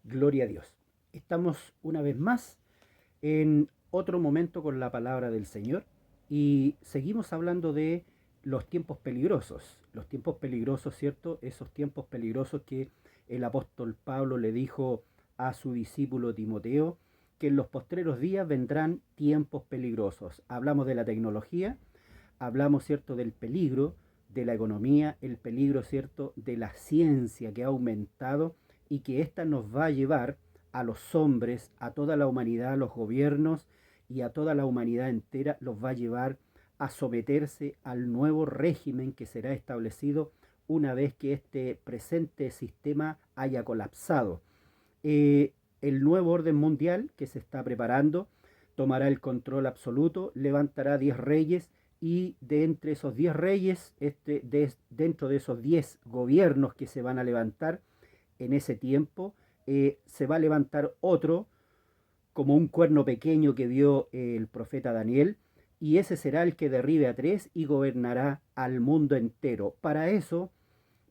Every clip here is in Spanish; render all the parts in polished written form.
Gloria a Dios. Estamos una vez más en otro momento con la palabra del Señor y seguimos hablando de los tiempos peligrosos. Los tiempos peligrosos, ¿cierto? Esos tiempos peligrosos que el apóstol Pablo le dijo a su discípulo Timoteo, que en los postreros días vendrán tiempos peligrosos. Hablamos de la tecnología, hablamos, ¿cierto?, del peligro de la economía, el peligro, ¿cierto?, de la ciencia que ha aumentado y que ésta nos va a llevar a los hombres, a toda la humanidad, a los gobiernos y a toda la humanidad entera, los va a llevar a someterse al nuevo régimen que será establecido una vez que este presente sistema haya colapsado. El nuevo orden mundial que se está preparando tomará el control absoluto, levantará 10 reyes y de entre esos 10 reyes, dentro de esos 10 gobiernos que se van a levantar en ese tiempo, se va a levantar otro como un cuerno pequeño que vio el profeta Daniel, y ese será el que derribe a tres y gobernará al mundo entero. Para eso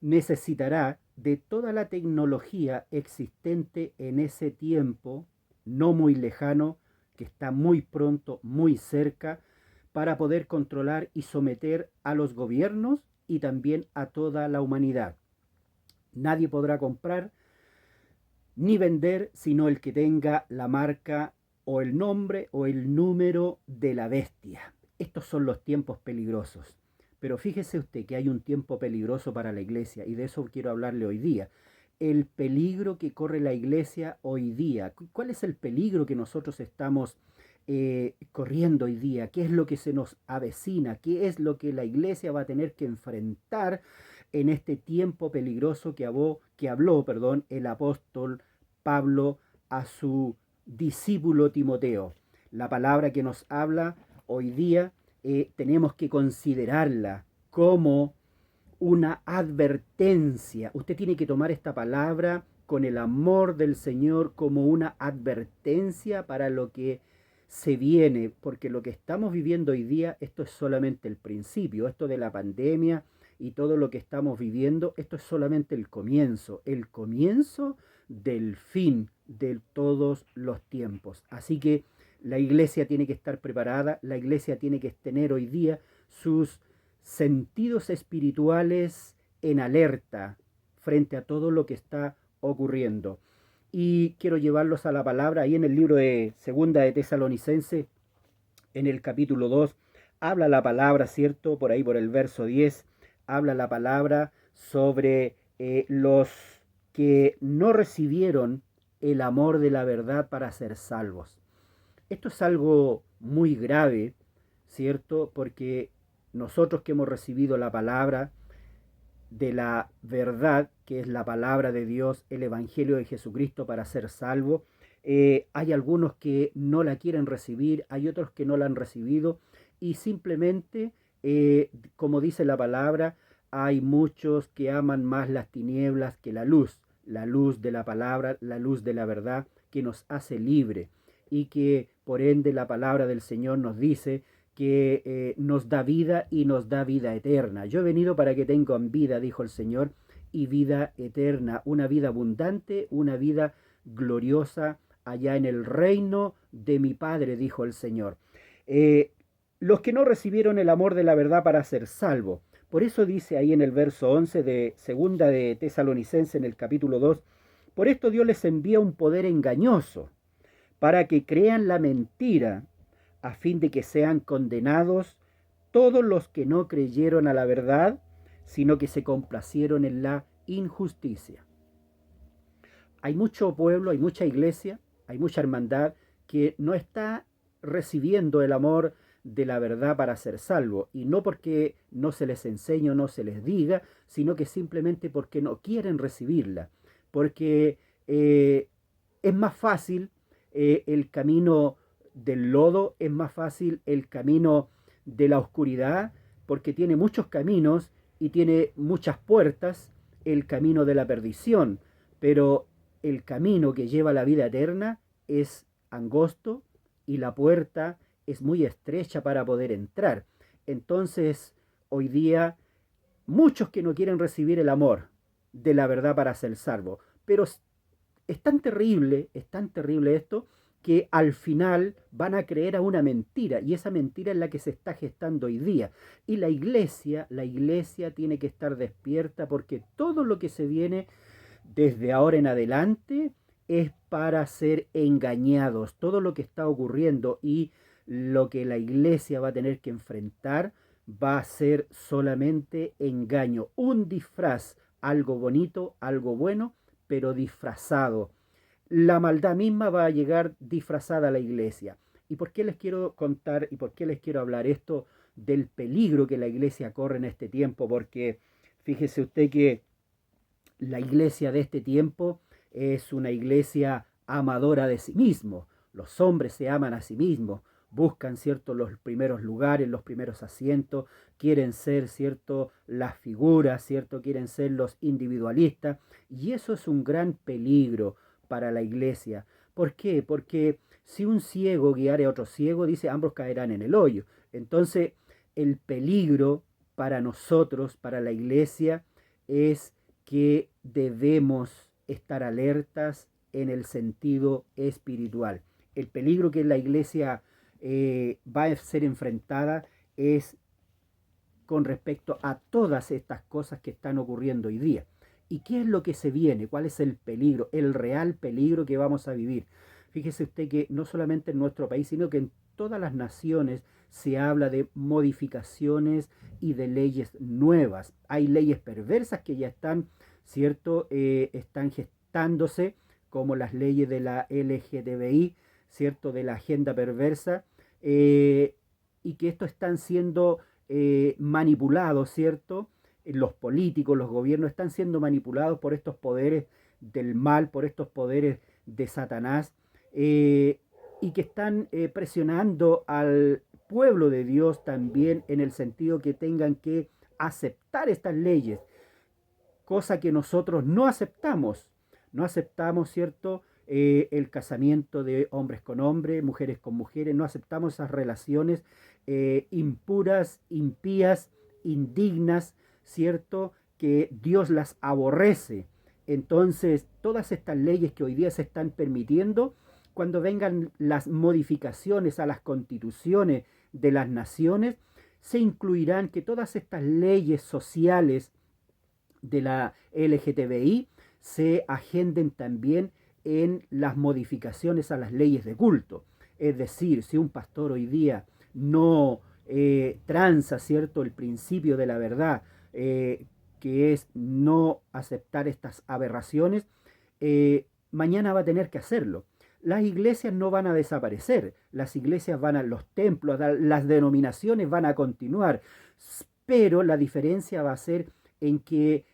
necesitará de toda la tecnología existente en ese tiempo, no muy lejano, que está muy pronto, muy cerca, para poder controlar y someter a los gobiernos y también a toda la humanidad. Nadie podrá comprar ni vender sino el que tenga la marca o el nombre o el número de la bestia. Estos son los tiempos peligrosos. Pero fíjese usted que hay un tiempo peligroso para la iglesia y de eso quiero hablarle hoy día. El peligro que corre la iglesia hoy día. ¿Cuál es el peligro que nosotros estamos corriendo hoy día? ¿Qué es lo que se nos avecina? ¿Qué es lo que la iglesia va a tener que enfrentar en este tiempo peligroso que habló el apóstol Pablo a su discípulo Timoteo? La palabra que nos habla hoy día tenemos que considerarla como una advertencia. Usted tiene que tomar esta palabra con el amor del Señor como una advertencia para lo que se viene, porque lo que estamos viviendo hoy día, esto es solamente el principio, esto de la pandemia y todo lo que estamos viviendo, esto es solamente el comienzo del fin de todos los tiempos. Así que la iglesia tiene que estar preparada, la iglesia tiene que tener hoy día sus sentidos espirituales en alerta frente a todo lo que está ocurriendo. Y quiero llevarlos a la palabra ahí en el libro de Segunda de Tesalonicense, en el capítulo 2 habla la palabra, ¿cierto? Por ahí por el verso 10 habla la palabra sobre los que no recibieron el amor de la verdad para ser salvos. Esto es algo muy grave, ¿cierto? Porque nosotros que hemos recibido la palabra de la verdad, que es la palabra de Dios, el Evangelio de Jesucristo para ser salvo, hay algunos que no la quieren recibir, hay otros que no la han recibido y simplemente, como dice la palabra, hay muchos que aman más las tinieblas que la luz de la palabra, la luz de la verdad que nos hace libre y que por ende la palabra del Señor nos dice que nos da vida y nos da vida eterna. Yo he venido para que tengan vida, dijo el Señor, y vida eterna, una vida abundante, una vida gloriosa allá en el reino de mi Padre, dijo el Señor. Eh, los que no recibieron el amor de la verdad para ser salvos. Por eso dice ahí en el verso 11 de segunda de Tesalonicense en el capítulo 2, por esto Dios les envía un poder engañoso para que crean la mentira, a fin de que sean condenados todos los que no creyeron a la verdad, sino que se complacieron en la injusticia. Hay mucho pueblo, hay mucha iglesia, hay mucha hermandad que no está recibiendo el amor de la verdad para ser salvo, y no porque no se les enseñe o no se les diga, sino que simplemente porque no quieren recibirla, porque es más fácil el camino del lodo, es más fácil el camino de la oscuridad, porque tiene muchos caminos y tiene muchas puertas, el camino de la perdición, pero el camino que lleva a la vida eterna es angosto y la puerta es muy estrecha para poder entrar. Entonces, hoy día, muchos que no quieren recibir el amor de la verdad para ser salvo, pero es tan terrible esto, que al final van a creer a una mentira, y esa mentira es la que se está gestando hoy día. Y la iglesia tiene que estar despierta, porque todo lo que se viene desde ahora en adelante es para ser engañados. Todo lo que está ocurriendo y lo que la iglesia va a tener que enfrentar va a ser solamente engaño, un disfraz, algo bonito, algo bueno, pero disfrazado. La maldad misma va a llegar disfrazada a la iglesia. ¿Y por qué les quiero contar y por qué les quiero hablar esto del peligro que la iglesia corre en este tiempo? Porque fíjese usted que la iglesia de este tiempo es una iglesia amadora de sí mismo. Los hombres se aman a sí mismos, buscan, cierto, los primeros lugares, los primeros asientos, quieren ser, cierto, las figuras, cierto, quieren ser los individualistas, y eso es un gran peligro para la iglesia. ¿Por qué? Porque si un ciego guiare a otro ciego, dice, ambos caerán en el hoyo. Entonces, el peligro para nosotros, para la iglesia, es que debemos estar alertas en el sentido espiritual. El peligro que la iglesia va a ser enfrentada es con respecto a todas estas cosas que están ocurriendo hoy día. ¿Y qué es lo que se viene? ¿Cuál es el peligro, el real peligro que vamos a vivir? Fíjese usted que no solamente en nuestro país, sino que en todas las naciones se habla de modificaciones y de leyes nuevas. Hay leyes perversas que ya están, ¿cierto? Están gestándose, como las leyes de la LGTBI, ¿cierto? De la agenda perversa, y que esto están siendo manipulados, ¿cierto? Los políticos, los gobiernos están siendo manipulados por estos poderes del mal, por estos poderes de Satanás, y que están presionando al pueblo de Dios también en el sentido que tengan que aceptar estas leyes, cosa que nosotros no aceptamos. No aceptamos, ¿cierto? El casamiento de hombres con hombres, mujeres con mujeres, no aceptamos esas relaciones impuras, impías, indignas, ¿cierto? Que Dios las aborrece. Entonces, todas estas leyes que hoy día se están permitiendo, cuando vengan las modificaciones a las constituciones de las naciones, se incluirán que todas estas leyes sociales de la LGTBI se agenden también en las modificaciones a las leyes de culto. Es decir, si un pastor hoy día no tranza, ¿cierto?, el principio de la verdad, que es no aceptar estas aberraciones, mañana va a tener que hacerlo. Las iglesias no van a desaparecer, las iglesias van a, los templos, las denominaciones van a continuar, pero la diferencia va a ser en que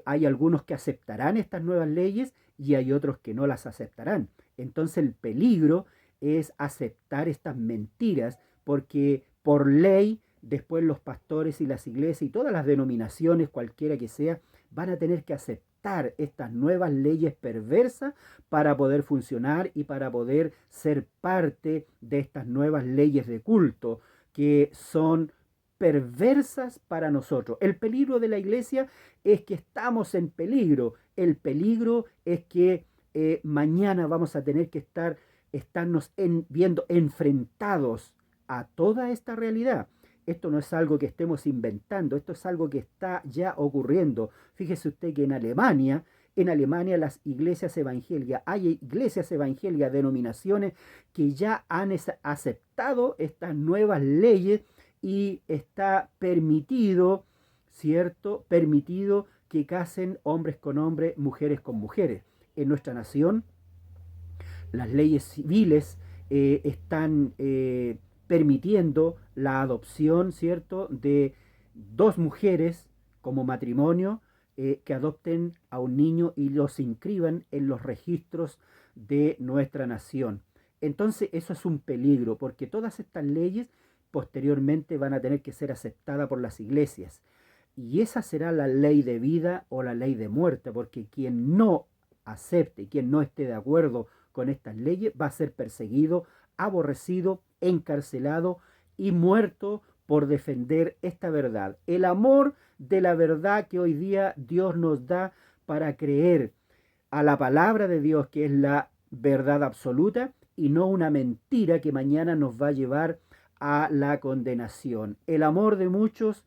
hay algunos que aceptarán estas nuevas leyes y hay otros que no las aceptarán. Entonces el peligro es aceptar estas mentiras, porque por ley después los pastores y las iglesias y todas las denominaciones, cualquiera que sea, van a tener que aceptar estas nuevas leyes perversas para poder funcionar y para poder ser parte de estas nuevas leyes de culto que son perversas para nosotros. El peligro de la iglesia es que estamos en peligro. El peligro es que mañana vamos a tener que estarnos viendo enfrentados a toda esta realidad. Esto no es algo que estemos inventando, esto es algo que está ya ocurriendo. Fíjese usted que en Alemania las iglesias evangélicas, hay iglesias evangélicas, denominaciones que ya han aceptado estas nuevas leyes y está permitido, ¿cierto? Permitido que casen hombres con hombres, mujeres con mujeres. En nuestra nación, las leyes civiles están permitiendo la adopción, ¿cierto?, de dos mujeres como matrimonio, que adopten a un niño y los inscriban en los registros de nuestra nación. Entonces eso es un peligro, porque todas estas leyes posteriormente van a tener que ser aceptadas por las iglesias. Y esa será la ley de vida o la ley de muerte, porque quien no acepte, quien no esté de acuerdo con estas leyes, va a ser perseguido, aborrecido, encarcelado y muerto por defender esta verdad. El amor de la verdad que hoy día Dios nos da para creer a la palabra de Dios, que es la verdad absoluta, y no una mentira que mañana nos va a llevar a la condenación. El amor de muchos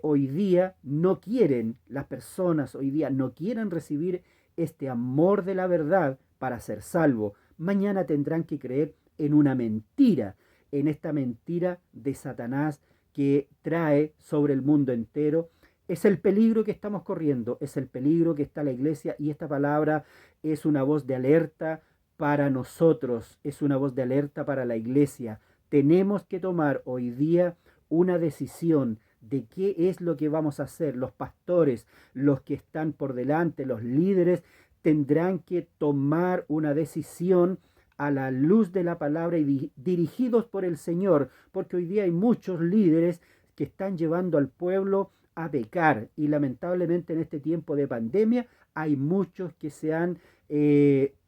hoy día no quieren, las personas hoy día no quieren recibir este amor de la verdad para ser salvo. Mañana tendrán que creer en una mentira, en esta mentira de Satanás que trae sobre el mundo entero. Es el peligro que estamos corriendo, es el peligro que está la iglesia, y esta palabra es una voz de alerta para nosotros, es una voz de alerta para la iglesia. Tenemos que tomar hoy día una decisión de qué es lo que vamos a hacer. Los pastores, los que están por delante, los líderes, tendrán que tomar una decisión a la luz de la palabra y dirigidos por el Señor, porque hoy día hay muchos líderes que están llevando al pueblo a pecar, y lamentablemente en este tiempo de pandemia hay muchos que se han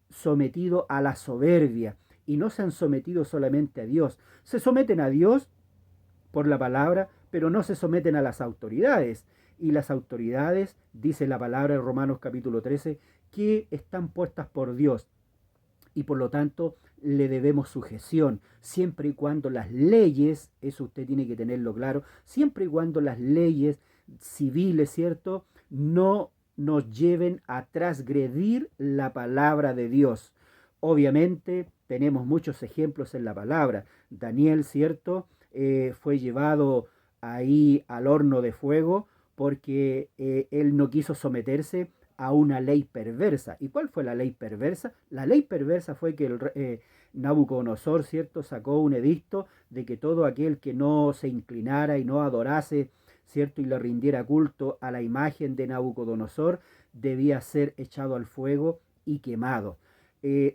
sometido a la soberbia, y no se han sometido solamente a Dios, se someten a Dios por la palabra, pero no se someten a las autoridades. Y las autoridades, dice la palabra en Romanos capítulo 13, que están puestas por Dios, y por lo tanto le debemos sujeción, siempre y cuando las leyes, eso usted tiene que tenerlo claro, siempre y cuando las leyes civiles, ¿cierto?, no nos lleven a transgredir la palabra de Dios. Obviamente tenemos muchos ejemplos en la palabra. Daniel, ¿cierto?, fue llevado ahí al horno de fuego porque él no quiso someterse a una ley perversa. ¿Y cuál fue la ley perversa? La ley perversa fue que Nabucodonosor, ¿cierto?, sacó un edicto de que todo aquel que no se inclinara y no adorase, ¿cierto?, y le rindiera culto a la imagen de Nabucodonosor, debía ser echado al fuego y quemado.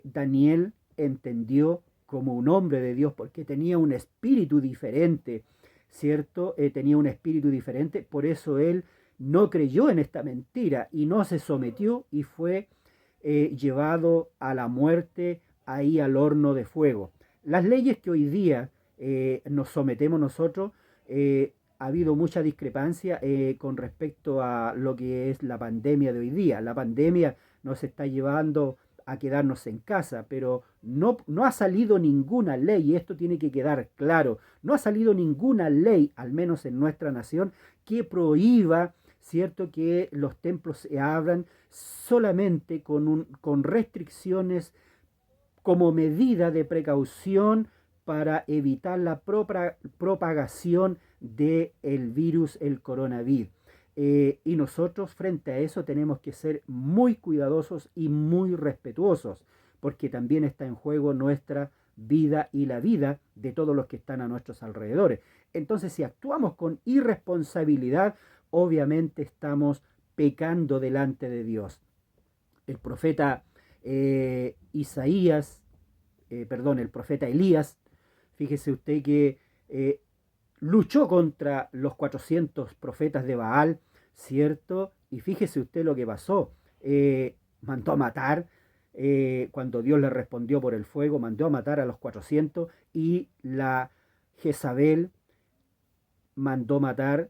Daniel entendió como un hombre de Dios, porque tenía un espíritu diferente, ¿cierto? Tenía un espíritu diferente, por eso él no creyó en esta mentira y no se sometió, y fue llevado a la muerte ahí al horno de fuego. Las leyes que hoy día nos sometemos nosotros, ha habido mucha discrepancia con respecto a lo que es la pandemia de hoy día. La pandemia nos está llevando a quedarnos en casa, pero no ha salido ninguna ley, y esto tiene que quedar claro, no ha salido ninguna ley, al menos en nuestra nación, que prohíba, ¿cierto?, que los templos se abran solamente con restricciones como medida de precaución para evitar la propagación del virus, el coronavirus. Y nosotros frente a eso tenemos que ser muy cuidadosos y muy respetuosos, porque también está en juego nuestra vida y la vida de todos los que están a nuestros alrededores. Entonces, si actuamos con irresponsabilidad, obviamente estamos pecando delante de Dios. El profeta el profeta Elías, fíjese usted que luchó contra los 400 profetas de Baal, ¿cierto? Y fíjese usted lo que pasó. Mandó a matar, cuando Dios le respondió por el fuego, mandó a matar a los 400, y la Jezabel mandó matar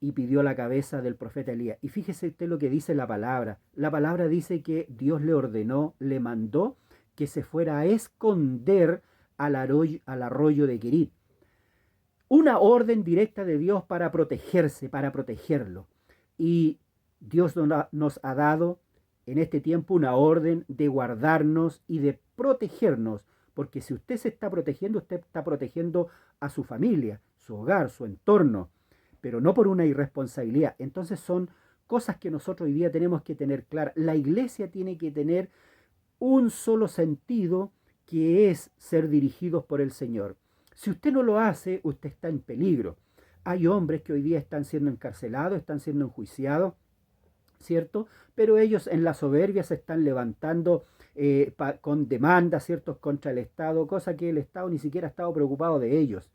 y pidió la cabeza del profeta Elías. Y fíjese usted lo que dice la palabra. La palabra dice que Dios le ordenó, le mandó que se fuera a esconder al arroyo de Querit. Una orden directa de Dios para protegerse, para protegerlo. Y Dios nos ha dado en este tiempo una orden de guardarnos y de protegernos, porque si usted se está protegiendo, usted está protegiendo a su familia, su hogar, su entorno, pero no por una irresponsabilidad. Entonces son cosas que nosotros hoy día tenemos que tener claras. La iglesia tiene que tener un solo sentido, que es ser dirigidos por el Señor. Si usted no lo hace, usted está en peligro. Hay hombres que hoy día están siendo encarcelados, están siendo enjuiciados, ¿cierto? Pero ellos en la soberbia se están levantando con demandas, ¿cierto?, contra el Estado, cosa que el Estado ni siquiera ha estado preocupado de ellos.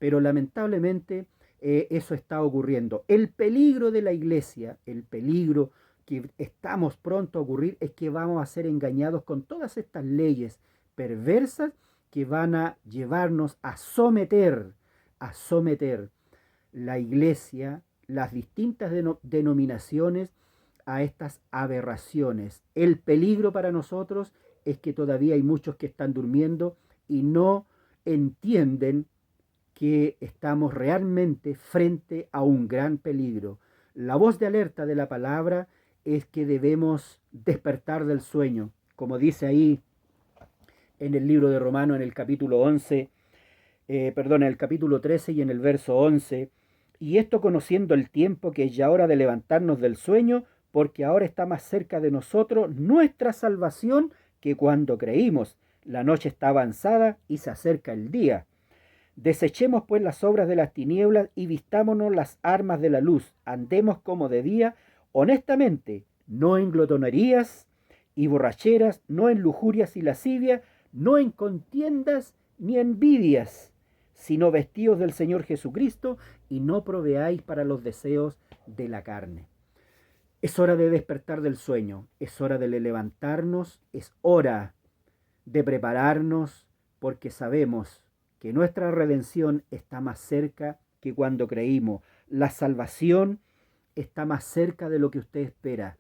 Pero lamentablemente eso está ocurriendo. El peligro de la iglesia, el peligro que estamos pronto a ocurrir, es que vamos a ser engañados con todas estas leyes perversas que van a llevarnos a someter la iglesia, las distintas denominaciones, a estas aberraciones. El peligro para nosotros es que todavía hay muchos que están durmiendo y no entienden que estamos realmente frente a un gran peligro. La voz de alerta de la palabra es que debemos despertar del sueño, como dice ahí en el libro de Romanos en el capítulo 11, en el capítulo 13 y en el verso 11, y esto conociendo el tiempo que es ya hora de levantarnos del sueño, porque ahora está más cerca de nosotros nuestra salvación que cuando creímos. La noche está avanzada y se acerca el día. Desechemos pues las obras de las tinieblas y vistámonos las armas de la luz. Andemos como de día, honestamente, no en glotonerías y borracheras, no en lujurias y lascivia, no en contiendas ni envidias, sino vestidos del Señor Jesucristo y no proveáis para los deseos de la carne. Es hora de despertar del sueño, es hora de levantarnos, es hora de prepararnos, porque sabemos que nuestra redención está más cerca que cuando creímos. La salvación está más cerca de lo que usted espera.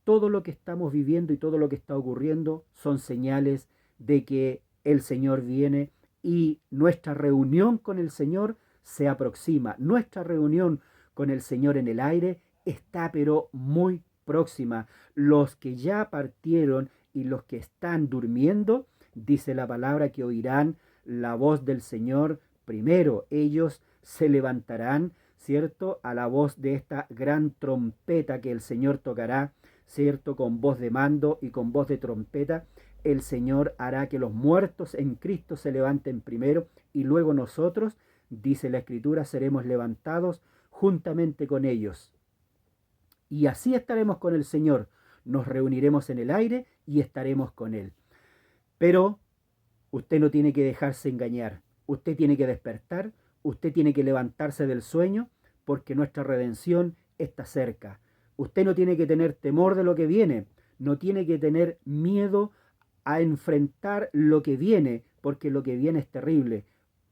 Todo lo que estamos viviendo y todo lo que está ocurriendo son señales de que el Señor viene y nuestra reunión con el Señor se aproxima. Nuestra reunión con el Señor en el aire está pero muy próxima. Los que ya partieron y los que están durmiendo, dice la palabra que oirán la voz del Señor primero. Ellos se levantarán, ¿cierto?, a la voz de esta gran trompeta que el Señor tocará, ¿cierto?, con voz de mando y con voz de trompeta. El Señor hará que los muertos en Cristo se levanten primero y luego nosotros, dice la Escritura, seremos levantados juntamente con ellos. Y así estaremos con el Señor. Nos reuniremos en el aire y estaremos con Él. Pero usted no tiene que dejarse engañar. Usted tiene que despertar. Usted tiene que levantarse del sueño porque nuestra redención está cerca. Usted no tiene que tener temor de lo que viene. No tiene que tener miedo a enfrentar lo que viene, porque lo que viene es terrible.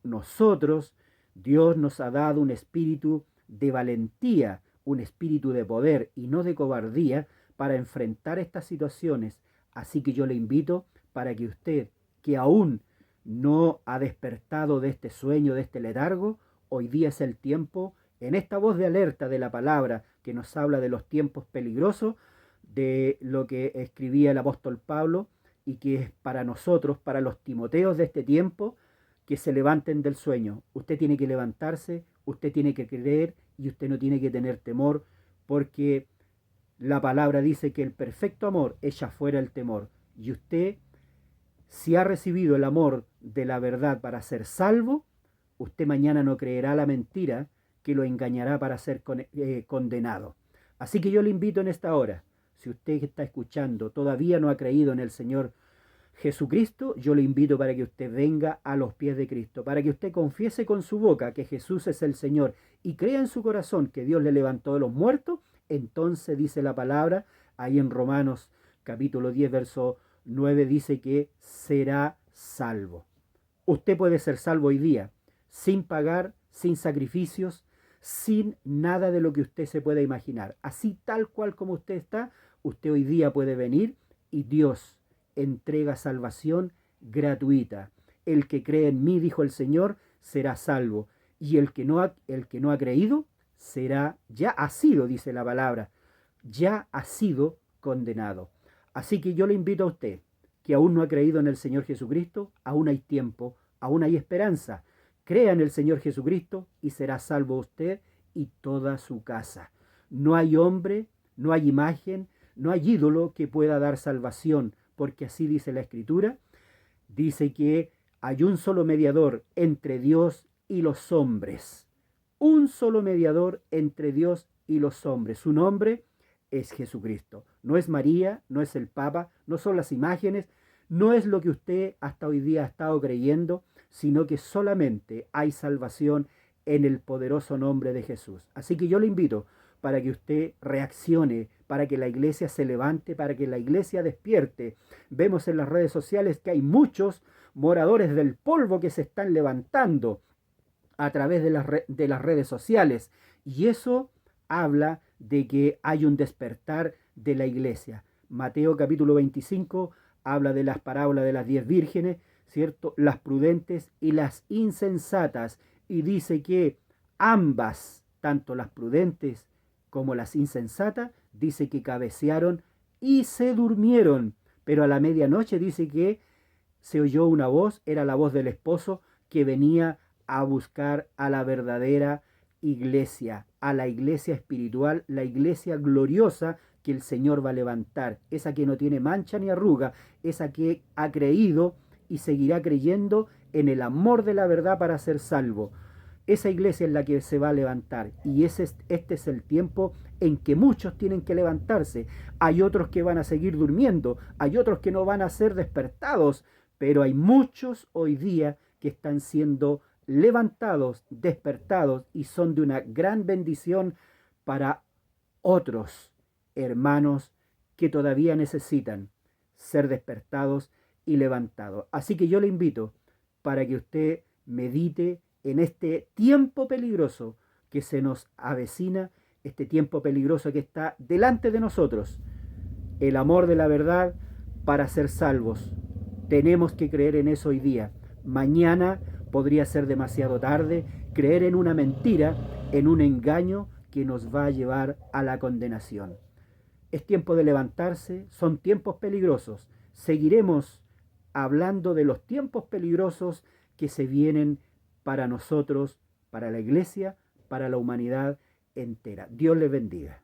Nosotros, Dios nos ha dado un espíritu de valentía, un espíritu de poder y no de cobardía para enfrentar estas situaciones. Así que yo le invito para que usted, que aún no ha despertado de este sueño, de este letargo, hoy día es el tiempo, en esta voz de alerta de la palabra que nos habla de los tiempos peligrosos, de lo que escribía el apóstol Pablo, y que es para nosotros, para los Timoteos de este tiempo, que se levanten del sueño. Usted tiene que levantarse, usted tiene que creer y usted no tiene que tener temor, porque la palabra dice que el perfecto amor echa fuera el temor. Y usted, si ha recibido el amor de la verdad para ser salvo, usted mañana no creerá la mentira que lo engañará para ser condenado. Así que yo le invito en esta hora, si usted que está escuchando todavía no ha creído en el Señor Jesucristo, yo le invito para que usted venga a los pies de Cristo, para que usted confiese con su boca que Jesús es el Señor y crea en su corazón que Dios le levantó de los muertos. Entonces dice la palabra, ahí en Romanos capítulo 10, verso 9, dice que será salvo. Usted puede ser salvo hoy día, sin pagar, sin sacrificios, sin nada de lo que usted se pueda imaginar. Así tal cual como usted está, usted hoy día puede venir y Dios entrega salvación gratuita. El que cree en mí, dijo el Señor, será salvo. Y el que no ha creído, ya ha sido, dice la palabra, ya ha sido condenado. Así que yo le invito a usted, que aún no ha creído en el Señor Jesucristo, aún hay tiempo, aún hay esperanza. Crea en el Señor Jesucristo y será salvo usted y toda su casa. No hay hombre, no hay imagen, no hay ídolo que pueda dar salvación, porque así dice la Escritura. Dice que hay un solo mediador entre Dios y los hombres. Un solo mediador entre Dios y los hombres. Su nombre es Jesucristo. No es María, no es el Papa, no son las imágenes, no es lo que usted hasta hoy día ha estado creyendo, sino que solamente hay salvación en el poderoso nombre de Jesús. Así que yo le invito para que usted reaccione, para que la iglesia se levante, para que la iglesia despierte. Vemos en las redes sociales que hay muchos moradores del polvo que se están levantando a través de las redes sociales. Y eso habla de que hay un despertar de la iglesia. Mateo capítulo 25 habla de las parábolas de las 10 vírgenes, ¿cierto? Las prudentes y las insensatas, y dice que ambas, tanto las prudentes como las insensatas, dice que cabecearon y se durmieron, pero a la medianoche dice que se oyó una voz, era la voz del esposo que venía a buscar a la verdadera iglesia, a la iglesia espiritual, la iglesia gloriosa que el Señor va a levantar, esa que no tiene mancha ni arruga, esa que ha creído y seguirá creyendo en el amor de la verdad para ser salvo. Esa iglesia es la que se va a levantar, y este es el tiempo en que muchos tienen que levantarse. Hay otros que van a seguir durmiendo, hay otros que no van a ser despertados, pero hay muchos hoy día que están siendo levantados, despertados, y son de una gran bendición para otros hermanos que todavía necesitan ser despertados y levantados. Así que yo le invito para que usted medite en este tiempo peligroso que se nos avecina, este tiempo peligroso que está delante de nosotros. El amor de la verdad para ser salvos. Tenemos que creer en eso hoy día. Mañana podría ser demasiado tarde creer en una mentira, en un engaño que nos va a llevar a la condenación. Es tiempo de levantarse, son tiempos peligrosos. Seguiremos hablando de los tiempos peligrosos que se vienen para nosotros, para la iglesia, para la humanidad entera. Dios les bendiga.